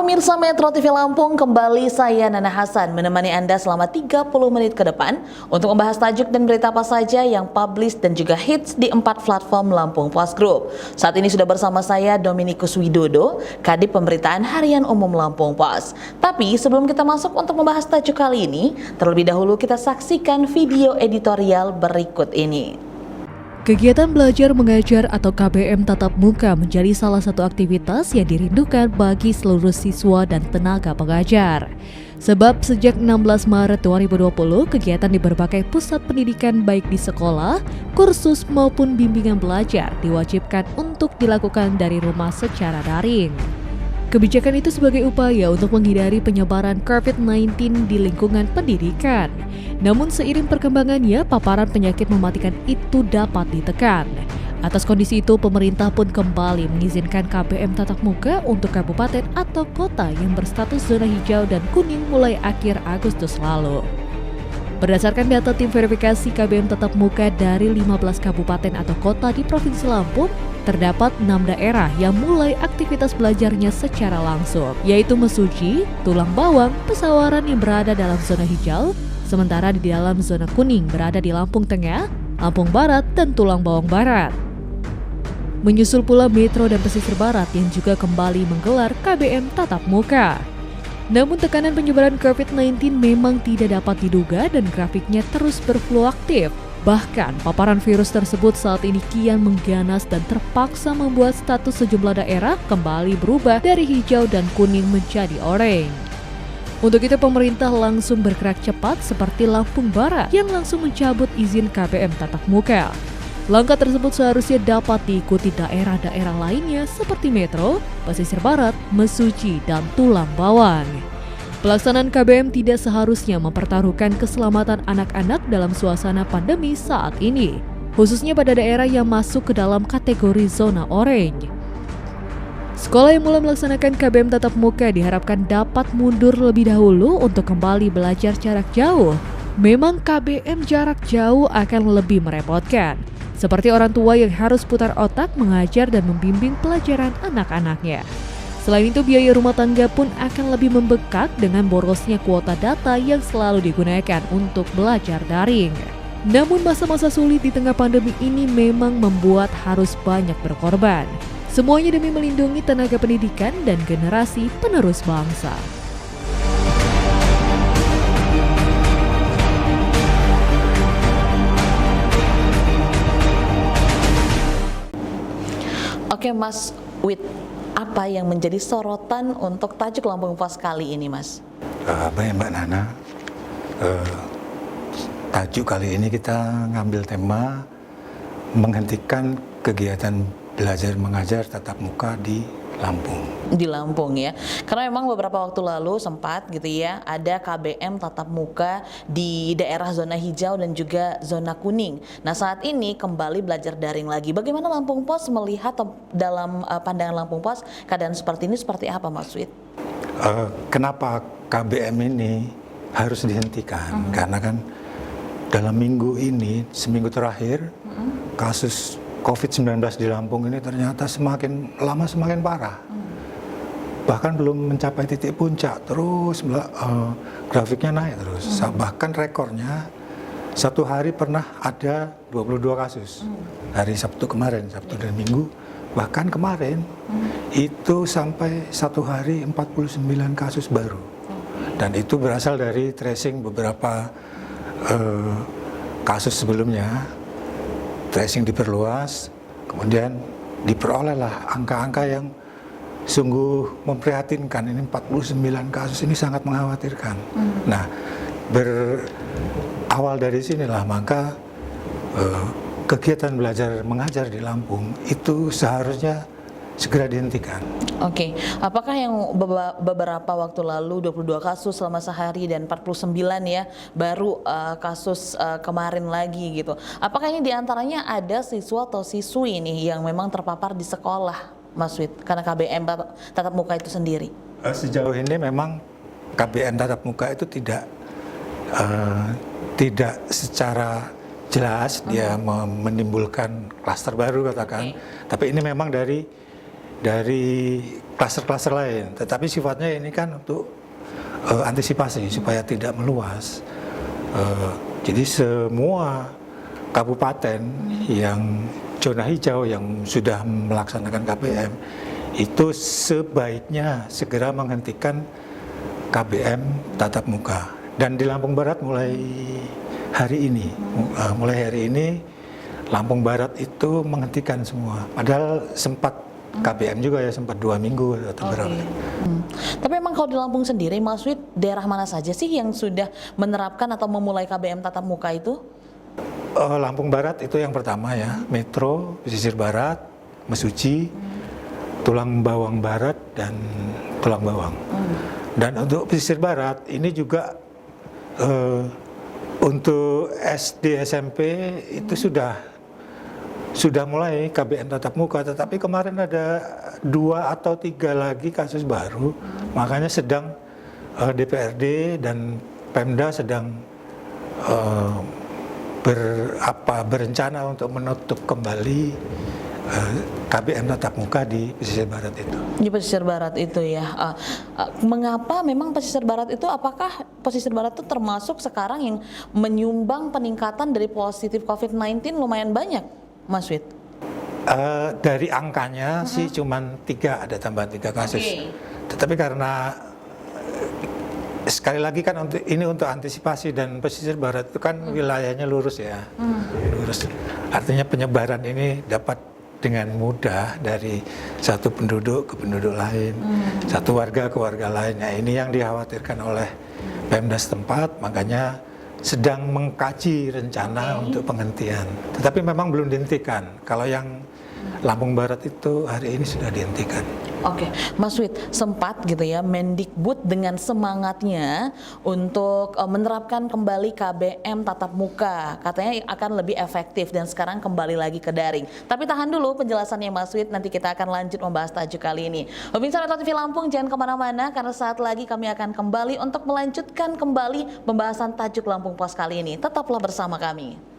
Pemirsa Metro TV Lampung, kembali saya Nana Hasan menemani Anda selama 30 menit ke depan untuk membahas tajuk dan berita apa saja yang publish dan juga hits di 4 platform Lampung Pos Group. Saat ini sudah bersama saya Dominikus Widodo, Kadip Pemberitaan Harian Umum Lampung Pos. Tapi sebelum kita masuk untuk membahas tajuk kali ini, terlebih dahulu kita saksikan video editorial berikut ini. Kegiatan belajar mengajar atau KBM tatap muka menjadi salah satu aktivitas yang dirindukan bagi seluruh siswa dan tenaga pengajar. Sebab sejak 16 Maret 2020, kegiatan di berbagai pusat pendidikan baik di sekolah, kursus maupun bimbingan belajar diwajibkan untuk dilakukan dari rumah secara daring. Kebijakan itu sebagai upaya untuk menghindari penyebaran COVID-19 di lingkungan pendidikan. Namun seiring perkembangannya, paparan penyakit mematikan itu dapat ditekan. Atas kondisi itu, pemerintah pun kembali mengizinkan KBM tatap muka untuk kabupaten atau kota yang berstatus zona hijau dan kuning mulai akhir Agustus lalu. Berdasarkan data tim verifikasi KBM tatap muka dari 15 kabupaten atau kota di Provinsi Lampung, terdapat 6 daerah yang mulai aktivitas belajarnya secara langsung, yaitu Mesuji, Tulang Bawang, Pesawaran yang berada dalam zona hijau, sementara di dalam zona kuning berada di Lampung Tengah, Lampung Barat, dan Tulang Bawang Barat. Menyusul pula Metro dan Pesisir Barat yang juga kembali menggelar KBM tatap muka. Namun tekanan penyebaran COVID-19 memang tidak dapat diduga dan grafiknya terus berfluktuatif. Bahkan paparan virus tersebut saat ini kian mengganas dan terpaksa membuat status sejumlah daerah kembali berubah dari hijau dan kuning menjadi oranye. Untuk itu pemerintah langsung bergerak cepat seperti Lampung Barat yang langsung mencabut izin KBM tatap muka. Langkah tersebut seharusnya dapat diikuti daerah-daerah lainnya seperti Metro, Pesisir Barat, Mesuji, dan Tulang Bawang. Pelaksanaan KBM tidak seharusnya mempertaruhkan keselamatan anak-anak dalam suasana pandemi saat ini, khususnya pada daerah yang masuk ke dalam kategori zona oranye. Sekolah yang mulai melaksanakan KBM tatap muka diharapkan dapat mundur lebih dahulu untuk kembali belajar jarak jauh. Memang KBM jarak jauh akan lebih merepotkan, seperti orang tua yang harus putar otak mengajar dan membimbing pelajaran anak-anaknya. Selain itu, biaya rumah tangga pun akan lebih membengkak dengan borosnya kuota data yang selalu digunakan untuk belajar daring. Namun masa-masa sulit di tengah pandemi ini memang membuat harus banyak berkorban. Semuanya demi melindungi tenaga pendidikan dan generasi penerus bangsa. Oke Mas Wid, apa yang menjadi sorotan untuk tajuk Lampung Pos kali ini Mas? Baik Mbak Nana, tajuk kali ini kita ngambil tema menghentikan kegiatan belajar mengajar tatap muka di Lampung. Di Lampung ya, karena memang beberapa waktu lalu sempat gitu ya ada KBM tatap muka di daerah zona hijau dan juga zona kuning. Nah saat ini kembali belajar daring lagi. Bagaimana Lampung Pos melihat dalam pandangan Lampung Pos keadaan seperti ini seperti apa Mas Wid? Kenapa KBM ini harus dihentikan? Karena kan dalam minggu ini, seminggu terakhir kasus COVID-19 di Lampung ini ternyata semakin lama semakin parah. Bahkan belum mencapai titik puncak, terus grafiknya naik terus. Bahkan rekornya satu hari pernah ada 22 kasus. Hari Sabtu kemarin, Sabtu dan Minggu. Bahkan kemarin itu sampai satu hari 49 kasus baru. Dan itu berasal dari tracing beberapa kasus sebelumnya. Tracing diperluas, kemudian diperolehlah angka-angka yang sungguh memprihatinkan. Ini 49 kasus, ini sangat mengkhawatirkan. Nah, berawal dari sinilah maka kegiatan belajar mengajar di Lampung itu seharusnya segera dihentikan. Oke, apakah yang beberapa waktu lalu 22 kasus selama sehari dan 49 ya baru kasus kemarin lagi gitu. Apakah ini diantaranya ada siswa atau siswi nih yang memang terpapar di sekolah, Mas Wid, karena KBM tatap muka itu sendiri? Sejauh ini memang KBM tatap muka itu tidak secara jelas dia menimbulkan klaster baru katakan. Tapi ini memang dari dari klaster-klaster lain, tetapi sifatnya ini kan untuk antisipasi supaya tidak meluas. Jadi semua kabupaten yang zona hijau yang sudah melaksanakan KBM itu sebaiknya segera menghentikan KBM tatap muka. Dan di Lampung Barat mulai hari ini Lampung Barat itu menghentikan semua. Padahal sempat KBM juga ya, sempat 2 minggu atau berapa. Tapi memang kalau di Lampung sendiri, Mas Wid, daerah mana saja sih yang sudah menerapkan atau memulai KBM tatap muka itu? Lampung Barat itu yang pertama ya, Metro, Pesisir Barat, Mesuji, Tulang Bawang Barat, dan Tulang Bawang. Dan untuk Pesisir Barat ini juga untuk SD SMP itu sudah mulai KBM tatap muka, tetapi kemarin ada 2 atau 3 lagi kasus baru, makanya sedang DPRD dan Pemda sedang berencana untuk menutup kembali KBM tatap muka di Pesisir Barat itu. Di Pesisir Barat itu ya. Mengapa memang Pesisir Barat itu, apakah Pesisir Barat itu termasuk sekarang yang menyumbang peningkatan dari positif COVID-19 lumayan banyak, Mas Wid? Dari angkanya sih cuman 3, ada tambahan 3 kasus. Tetapi karena sekali lagi kan ini untuk antisipasi, dan Pesisir Barat itu kan wilayahnya lurus ya, lurus. Artinya penyebaran ini dapat dengan mudah dari satu penduduk ke penduduk lain, satu warga ke warga lain. Nah, ini yang dikhawatirkan oleh Pemda setempat, makanya sedang mengkaji rencana untuk penghentian. Tetapi memang belum dihentikan. Kalau yang Lampung Barat itu hari ini sudah dihentikan. Oke, Mas Wid, sempat gitu ya Mendikbud dengan semangatnya untuk menerapkan kembali KBM tatap muka, katanya akan lebih efektif dan sekarang kembali lagi ke daring. Tapi tahan dulu penjelasannya Mas Wid, nanti kita akan lanjut membahas tajuk kali ini. Pemirsa Retro TV Lampung, jangan kemana-mana karena saat lagi kami akan kembali untuk melanjutkan kembali pembahasan tajuk Lampung Pos kali ini. Tetaplah bersama kami.